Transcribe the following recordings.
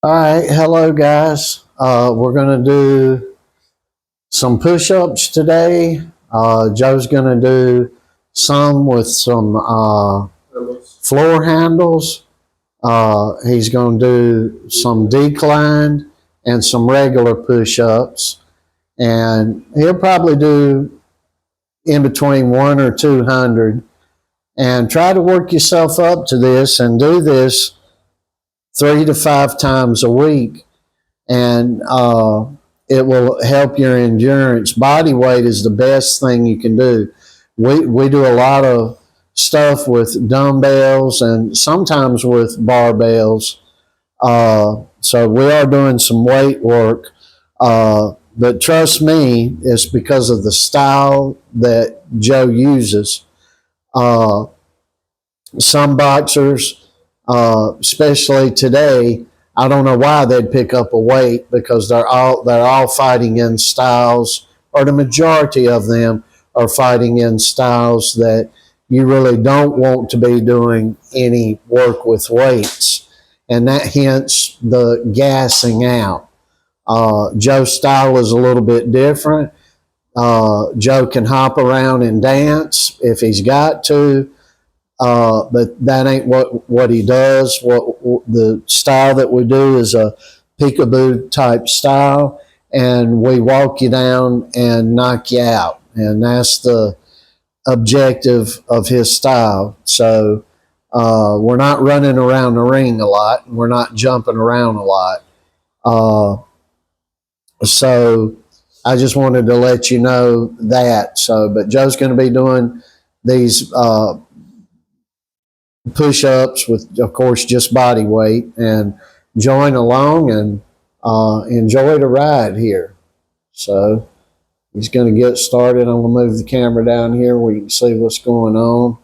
All right, hello guys. We're gonna do some push-ups today. Joe's gonna do some with some floor handles. He's gonna do some decline and some regular push-ups, and he'll probably do in between 1 or 200. And try to work yourself up to this and do this 3 to 5 times a week and it will help your endurance. Body weight is the best thing you can do. We do a lot of stuff with dumbbells and sometimes with barbells. So we are doing some weight work. But trust me, it's because of the style that Joe uses. Uh, some boxers, especially today, I don't know why they'd pick up a weight because they're all fighting in styles, or the majority of them are fighting in styles that you really don't want to be doing any work with weights, and that hence the gassing out. Joe's style is a little bit different. Joe can hop around and dance if he's got to. But that ain't what he does. What the style that we do is a peekaboo type style, and we walk you down and knock you out, and that's the objective of his style. So we're not running around the ring a lot, and we're not jumping around a lot. Uh, so I just wanted to let you know that. But Joe's going to be doing these push-ups with, of course, just body weight, and join along and enjoy the ride here. So he's going to get started. I'm going to move the camera down here where you can see what's going on.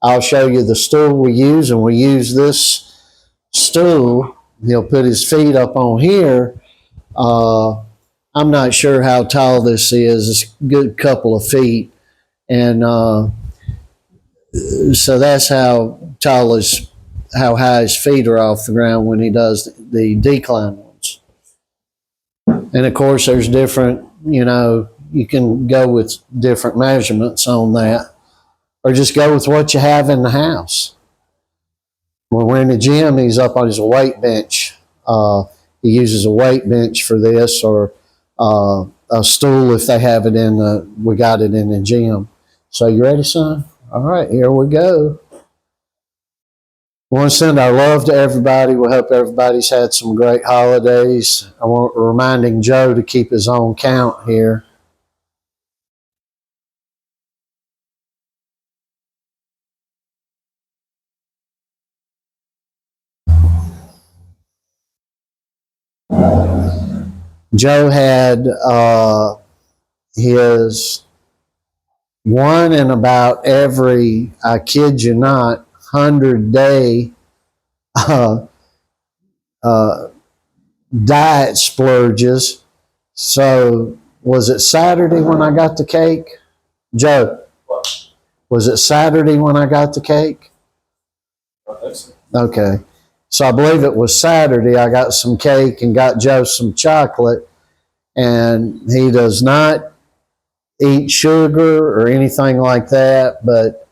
I'll show you the stool we use, and we use this stool. He'll put his feet up on here. I'm not sure how tall this is. It's a good couple of feet, and so that's how high his feet are off the ground when he does the decline ones. And of course, there's different, you can go with different measurements on that, or just go with what you have in the house. When we're in the gym, he's up on his weight bench. He uses a weight bench for this, or a stool if they have it we got it in the gym. So you ready, son? All right, here we go. I want to send our love to everybody. We hope everybody's had some great holidays. I want reminding Joe to keep his own count here. Joe had his one in about every, I kid you not, 100-day uh, diet splurges. So was it Saturday when I got the cake? Joe, was it Saturday when I got the cake? Okay. So I believe it was Saturday. I got some cake and got Joe some chocolate, and he does not eat sugar or anything like that, but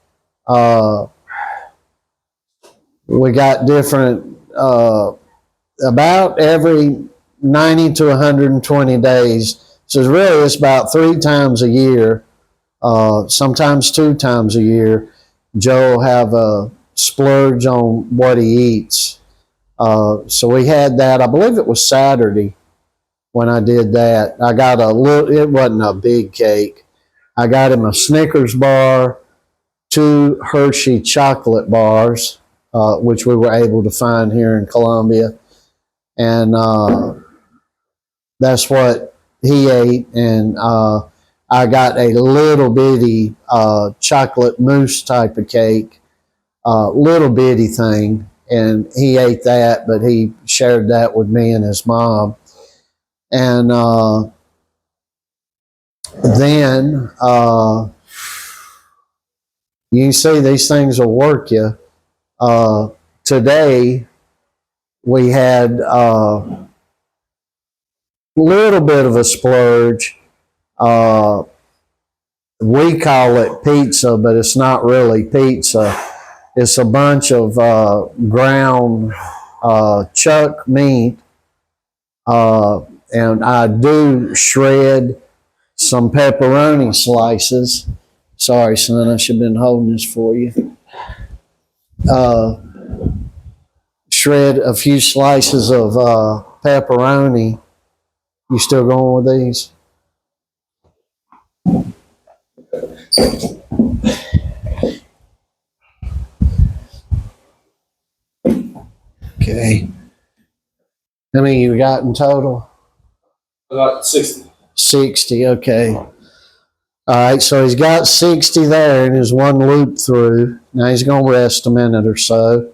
we got different, about every 90 to 120 days. So it's about 3 times a year, sometimes 2 times a year. Joe will have a splurge on what he eats. So we had that. I believe it was Saturday when I did that. I got it wasn't a big cake. I got him a Snickers bar, 2 Hershey chocolate bars, which we were able to find here in Columbia. And that's what he ate. And I got a little bitty chocolate mousse type of cake, little bitty thing. And he ate that, but he shared that with me and his mom. And then you can see these things will work you. Today, we had a little bit of a splurge. We call it pizza, but it's not really pizza. It's a bunch of ground chuck meat, and I do shred some pepperoni slices. Sorry, son, I should have been holding this for you. Shred a few slices of pepperoni. You still going with these? Okay. How many you got in total? About 60. 60, okay. All right, so he's got 60 there in his one loop through. Now he's going to rest a minute or so.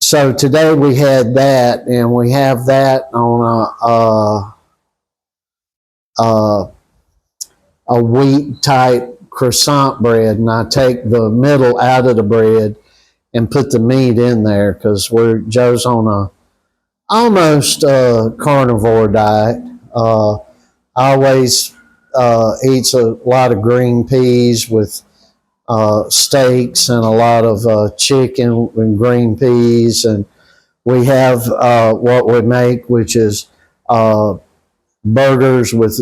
So today we had that, and we have that on a wheat type croissant bread, and I take the middle out of the bread and put the meat in there because Joe's on a almost carnivore diet. Always eats a lot of green peas with steaks and a lot of chicken and green peas, and we have what we make, which is burgers with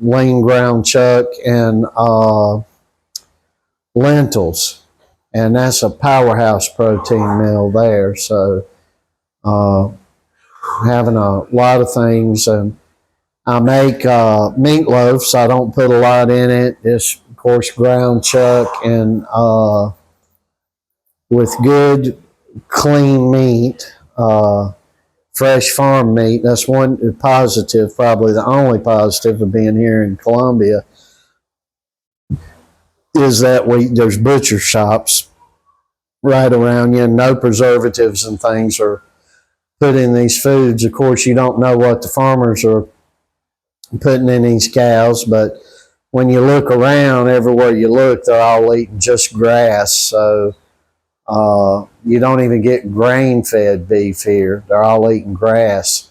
lean ground chuck and lentils, and that's a powerhouse protein meal there. So having a lot of things, and I make meatloaf, so I don't put a lot in it. It's of course ground chuck and with good clean meat, fresh farm meat. That's one positive, probably the only positive of being here in Columbia, is that there's butcher shops right around you, and no preservatives and things are put in these foods. Of course, you don't know what the farmers are putting in these cows, but when you look around, everywhere you look, they're all eating just grass. So you don't even get grain-fed beef here. They're all eating grass.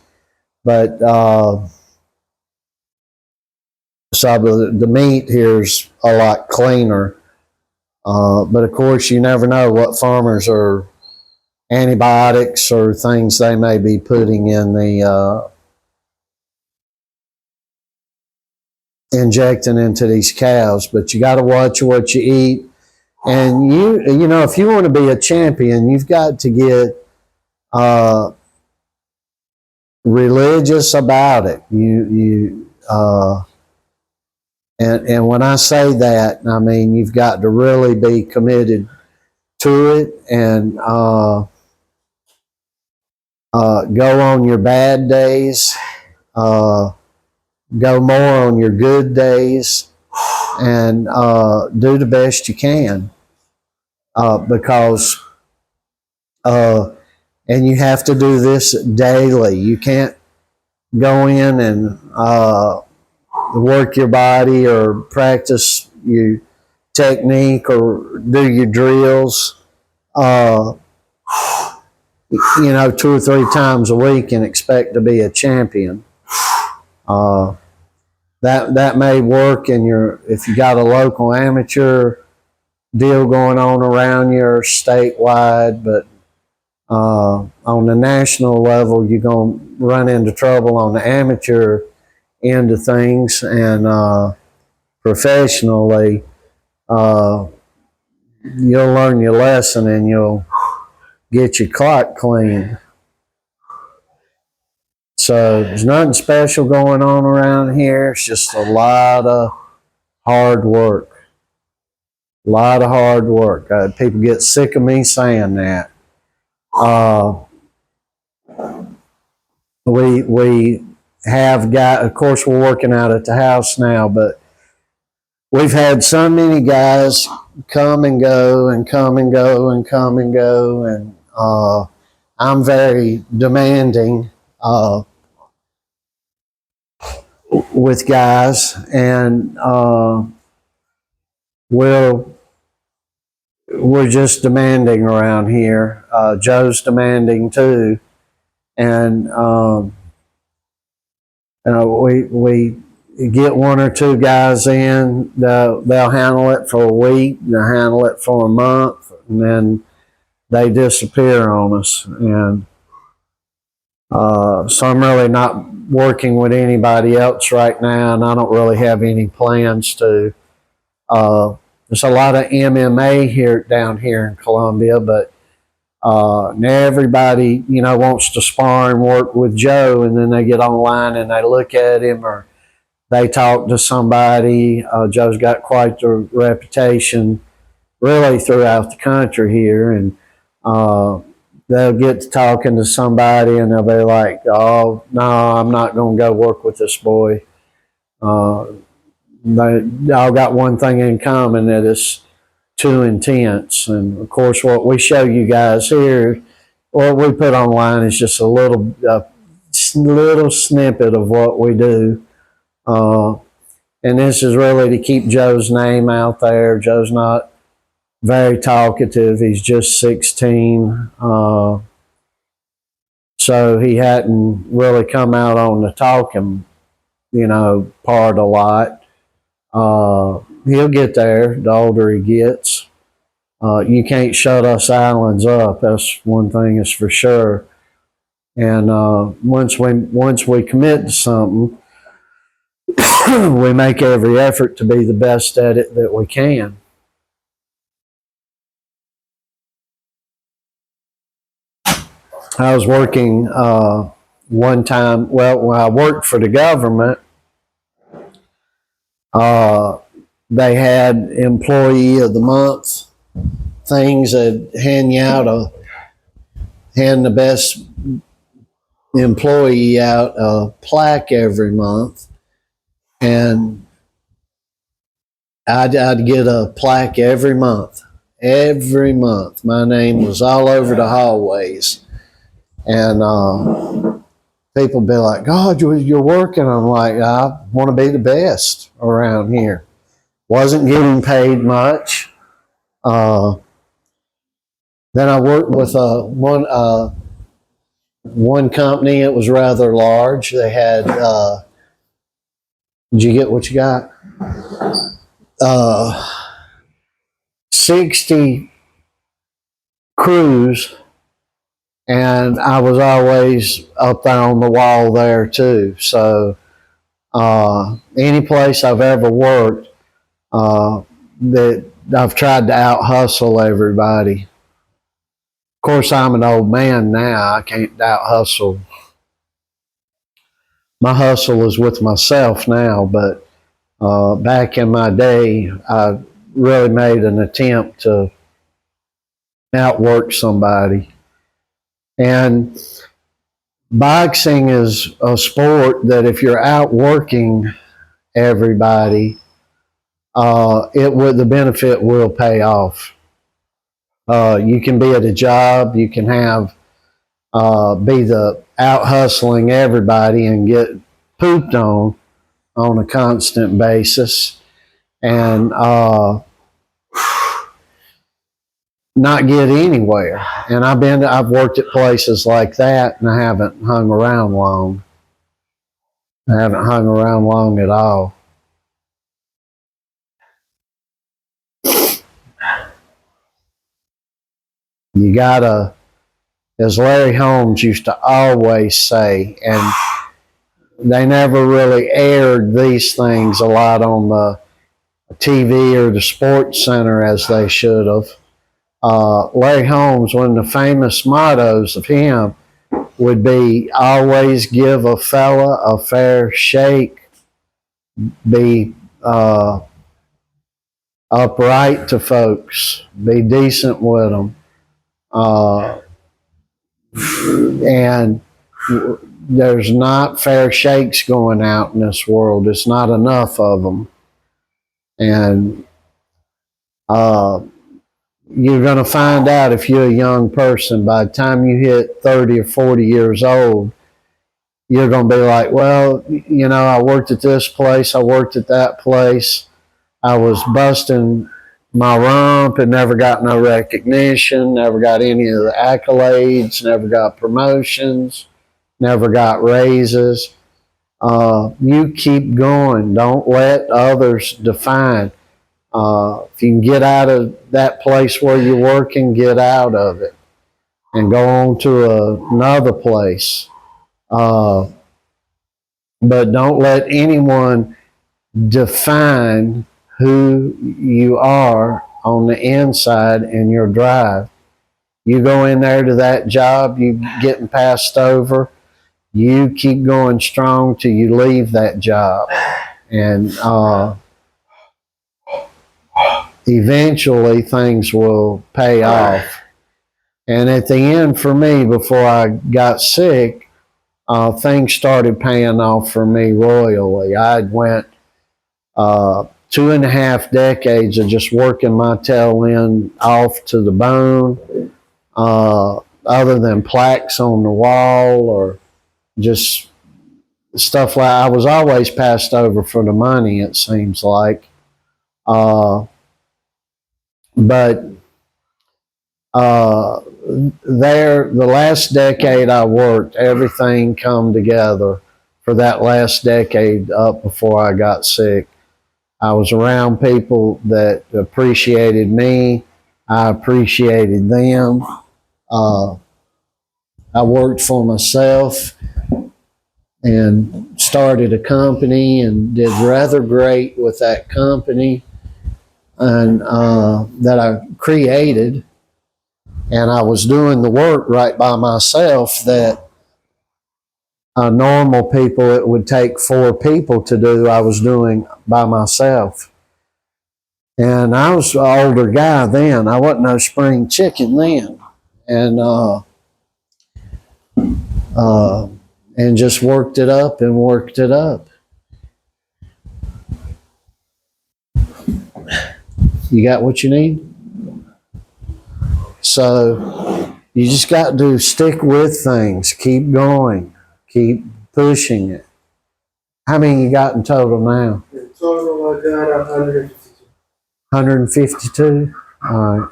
But so the meat here is a lot cleaner. But of course, you never know what farmers are antibiotics or things they may be putting in the injecting into these cows. But you got to watch what you eat. And you know, if you want to be a champion, you've got to get religious about it. And when I say that, I mean you've got to really be committed to it, and go on your bad days, go more on your good days, and do the best you can, because and you have to do this daily. You can't go in and work your body or practice your technique or do your drills, you know, 2 or 3 times a week and expect to be a champion. That may work if you got a local amateur deal going on around you or statewide, but on the national level, you're going to run into trouble on the amateur end of things, and professionally, you'll learn your lesson and you'll get your clock clean. So there's nothing special going on around here. It's just a lot of hard work. A lot of hard work. People get sick of me saying that. We have got, of course, we're working out at the house now, but we've had so many guys come and go and come and go and come and go, and I'm very demanding with guys, and we'll we're just demanding around here. Joe's demanding too, and we get one or two guys in. They'll handle it for a week. They'll handle it for a month, and then they disappear on us. And so I'm really not working with anybody else right now, and I don't really have any plans to. There's a lot of MMA down here in Columbia, but everybody, wants to spar and work with Joe, and then they get online and they look at him or they talk to somebody. Joe's got quite the reputation, really, throughout the country here, and they'll get to talking to somebody and they'll be like, "Oh no, I'm not going to go work with this boy." They all got one thing in common, that it's too intense. And of course, what we show you guys here, what we put online, is just a little snippet of what we do. And this is really to keep Joe's name out there. Joe's not very talkative. He's just 16. So he hadn't really come out on the talking, part a lot. He'll get there the older he gets. You can't shut us islands up. That's one thing is for sure. And once we commit to something, we make every effort to be the best at it that we can. I was working one time. Well, when I worked for the government, they had Employee of the Month things that hand the best employee out a plaque every month, and I'd get a plaque every month. Every month, my name was all over the hallways, and people be like, "God, you're working." I'm like, "I want to be the best around here." Wasn't getting paid much. Then I worked with one company. It was rather large. They had. Did you get what you got? 60 crews, and I was always up there on the wall there too. So any place I've ever worked, that I've tried to out hustle everybody. Of course, I'm an old man now. I can't out hustle. My hustle is with myself now, but back in my day, I really made an attempt to outwork somebody. And boxing is a sport that if you're outworking everybody, the benefit will pay off. You can be at a job, you can be the out hustling everybody and get pooped on a constant basis, and not get anywhere. And I've worked at places like that, and I haven't hung around long. I haven't hung around long at all. You gotta, as Larry Holmes used to always say, and they never really aired these things a lot on the TV or the Sports Center as they should have. Larry Holmes, one of the famous mottos of him would be, always give a fella a fair shake, be upright to folks, be decent with them. And there's not fair shakes going out in this world. It's not enough of them. And you're going to find out, if you're a young person, by the time you hit 30 or 40 years old, you're going to be like, well, I worked at this place, I worked at that place, I was busting my rump and never got no recognition, never got any of the accolades, never got promotions, never got raises. You keep going. Don't let others define. If you can get out of that place where you're working, get out of it and go on to another place. But don't let anyone define who you are on the inside and your drive. You go in there to that job, you getting passed over, you keep going strong till you leave that job. And eventually things will pay off. And at the end for me, before I got sick, things started paying off for me royally. I went 2.5 decades of just working my tail end off to the bone, other than plaques on the wall or just stuff like I was always passed over for the money, it seems like. But there, the last decade I worked, everything come together for that last decade up before I got sick. I was around people that appreciated me. I appreciated them. I worked for myself and started a company and did rather great with that company and that I created. And I was doing the work right by myself that normal people, it would take 4 people to do, I was doing by myself. And I was an older guy then. I wasn't no spring chicken then. And just worked it up and worked it up. You got what you need? So you just got to stick with things. Keep going. Keep pushing it. How many you got in total now? In total, I got 152. 152? All right.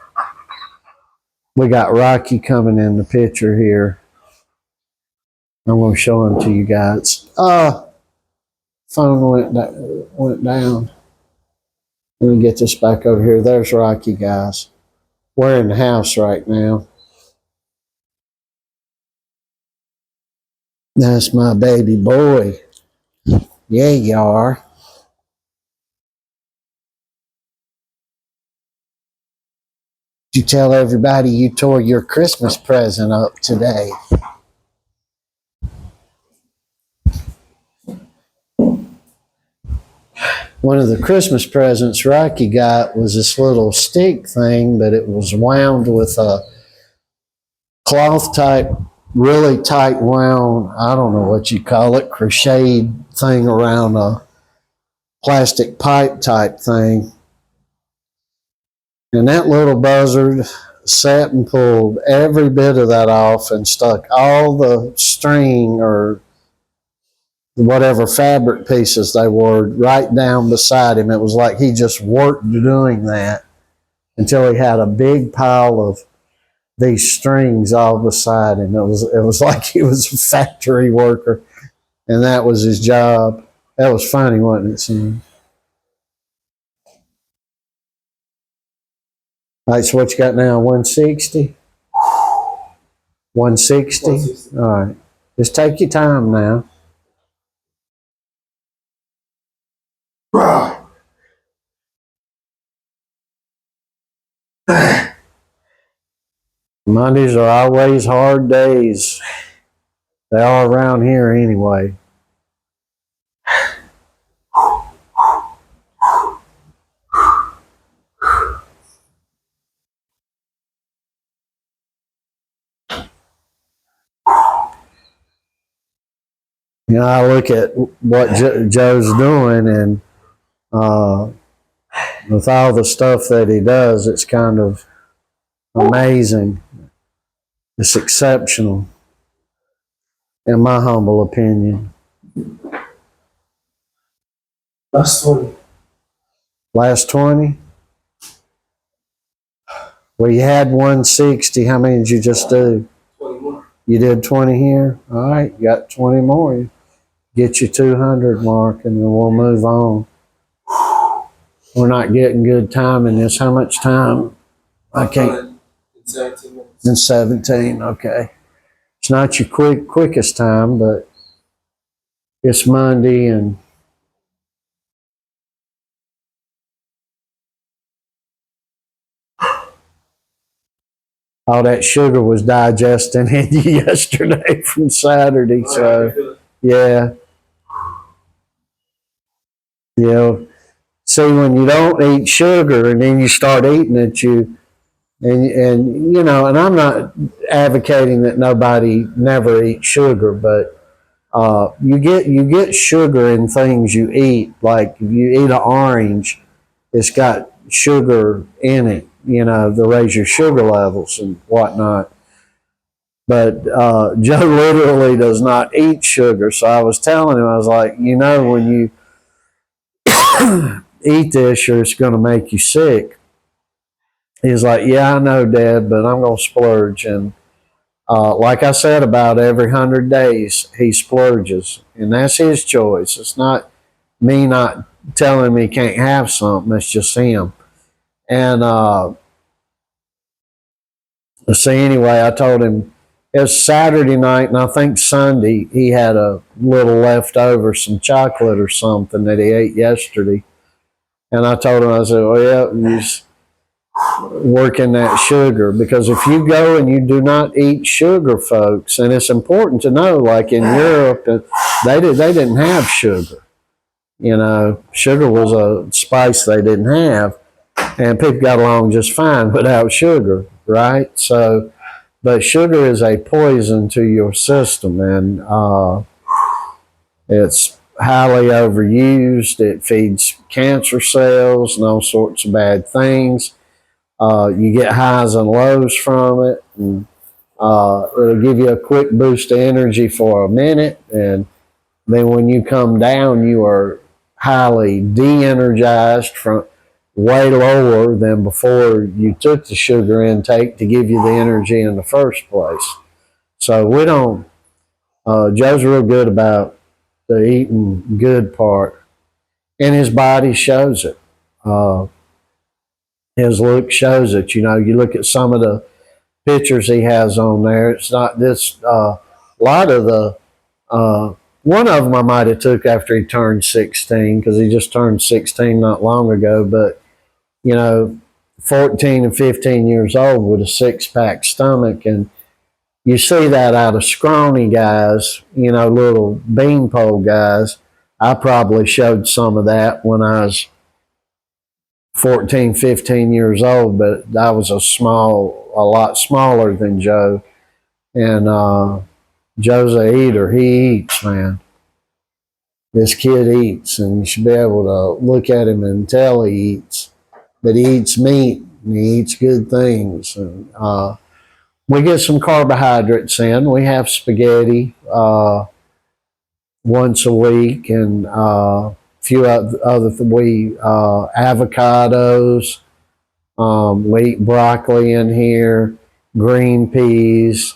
We got Rocky coming in the picture here. I'm going to show him to you guys. Phone went down. Let me get this back over here. There's Rocky, guys. We're in the house right now. That's my baby boy. Yeah, you are. You tell everybody you tore your Christmas present up today. One of the Christmas presents Rocky got was this little stick thing, but it was wound with a cloth type, really tight wound, I don't know what you call it, crocheted thing around a plastic pipe type thing. And that little buzzard sat and pulled every bit of that off and stuck all the string or whatever fabric pieces they were right down beside him. It was like he just worked doing that until he had a big pile of these strings all beside him. It was like he was a factory worker and that was his job. That was funny, wasn't it, Sam? All right, so what you got now, 160? 160? 160. All right. Just take your time now. Mondays are always hard days. They are around here anyway. You know, I look at what Joe's doing, and with all the stuff that he does, it's kind of amazing. It's exceptional, in my humble opinion. Last 20. Last 20? Well, you had 160. How many did you just do? 20 more. You did 20 here? All right, you got 20 more. You get your 200 mark, and then we'll move on. We're not getting good time in this. How much time? I can't. In 17 minutes. In 17, okay. It's not your quickest time, but it's Monday and all that sugar was digesting in you yesterday from Saturday. So, yeah. See, when you don't eat sugar and then you start eating it, and I'm not advocating that nobody never eat sugar, but you get sugar in things you eat. Like if you eat an orange, it's got sugar in it, to raise your sugar levels and whatnot. But Joe literally does not eat sugar. So I was telling him, I was like, when you eat this, it's going to make you sick. He's like, yeah, I know, Dad, but I'm going to splurge. And like I said, about every 100 days, he splurges. And that's his choice. It's not me not telling him he can't have something. It's just him. And see, anyway, I told him it was Saturday night, and I think Sunday he had a little leftover, some chocolate or something that he ate yesterday. And I told him, I said, well, yeah, he's working that sugar, because if you go and you do not eat sugar, folks, and it's important to know, like in Europe, they didn't have sugar. Sugar was a spice they didn't have, and people got along just fine without sugar, right? So, but sugar is a poison to your system, and it's highly overused. It feeds cancer cells and all sorts of bad things. You get highs and lows from it, and it'll give you a quick boost of energy for a minute, and then when you come down, you are highly de-energized, from way lower than before you took the sugar intake to give you the energy in the first place. So we don't, Joe's real good about the eating good part, and his body shows it. His look shows it. You look at some of the pictures he has on there. It's not this. A lot of the one of them I might have took after he turned 16, because he just turned 16 not long ago. But 14 and 15 years old with a 6-pack stomach, and you see that out of scrawny guys, little beanpole guys. I probably showed some of that when I was 14, 15 years old, but I was a lot smaller than Joe. And Joe's a eater. He eats, man. This kid eats, and you should be able to look at him and tell he eats. But he eats meat, and he eats good things. And we get some carbohydrates in. We have spaghetti once a week, and few other avocados. We eat broccoli in here, green peas,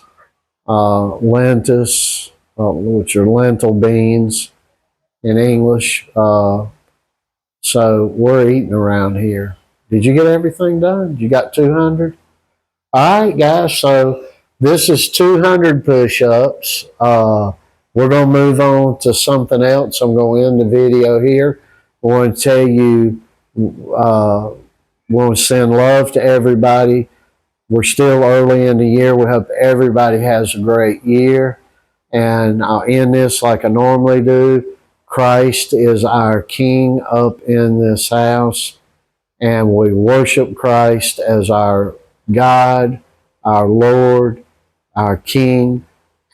lentils, which are lentil beans in English. So we're eating around here. Did you get everything done? You got 200? All right, guys. So this is 200 push-ups. We're going to move on to something else. I'm going to end the video here. I want to tell you, want to send love to everybody. We're still early in the year. We hope everybody has a great year. And I'll end this like I normally do. Christ is our King up in this house, and we worship Christ as our God, our Lord, our King,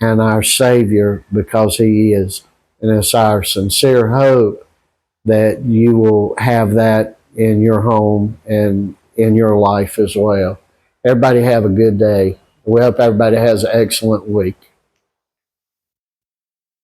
and our Savior, because He is. And it's our sincere hope that you will have that in your home and in your life as well. Everybody have a good day. We hope everybody has an excellent week.